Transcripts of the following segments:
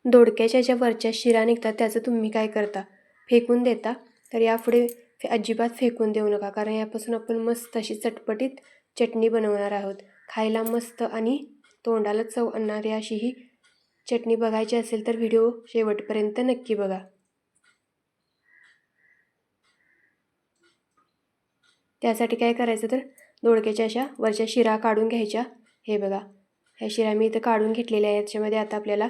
दोडक्याच्या ज्या वरच्या शिरा निघतात त्याचं तुम्ही काय करता, फेकून देता. तर यापुढे अजिबात फेकून देऊ नका, कारण यापासून आपण मस्त अशी चटपटीत चटणी बनवणार आहोत. खायला मस्त आणि तोंडाला चव आणणारी अशी ही चटणी बघायची असेल तर व्हिडिओ शेवटपर्यंत नक्की बघा. त्यासाठी काय करायचं तर दोडक्याच्या अशा वरच्या शिरा काढून घ्यायच्या. हे बघा, ह्या शिरा मी इथं काढून घेतलेल्या आहेत. याच्यामध्ये आता आपल्याला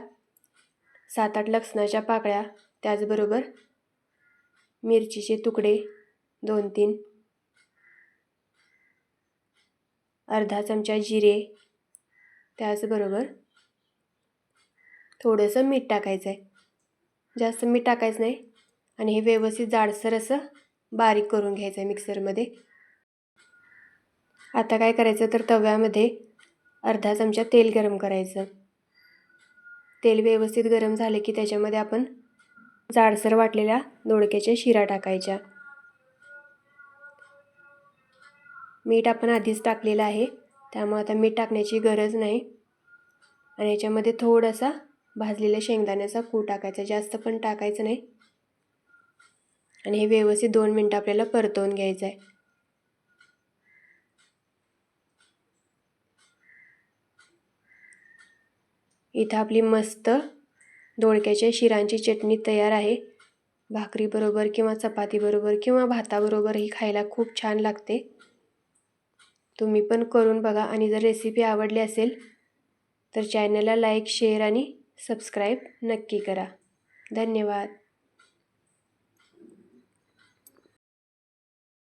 7-8 लसणाच्या पाकळ्या, त्याचबरोबर मिरचीचे तुकडे 2-3, अर्धा चमचा जिरे, त्याचबरोबर थोडंसं मीठ टाकायचं आहे. जास्त मीठ टाकायचं नाही. आणि हे व्यवस्थित जाडसर असं बारीक करून घ्यायचं आहे मिक्सरमध्ये. आता काय करायचं तर तव्यामध्ये अर्धा चमचा तेल गरम करायचं. तेल व्यवस्थित गरम झाले की त्याच्यामध्ये आपण जाडसर वाटलेल्या दोडक्याच्या शिरा टाकायच्या. मीठ आपण आधीच टाकलेलं आहे, त्यामुळे आता मीठ टाकण्याची गरज नाही. आणि याच्यामध्ये थोडासा भाजलेल्या शेंगदाण्याचा कूट टाकायचा, जास्त पण टाकायचं नाही. आणि हे व्यवस्थित 2 मिनिटं आपल्याला परतवून घ्यायचं आहे. इथं आपली मस्त दोडक्याच्या शिरांची चटणी तयार आहे. भाकरीबरोबर किंवा चपातीबरोबर किंवा भाताबरोबरही खायला खूप छान लागते. तुम्ही पण करून बघा. आणि जर रेसिपी आवडली असेल तर चॅनलला लाईक, शेअर आणि सबस्क्राईब नक्की करा. धन्यवाद.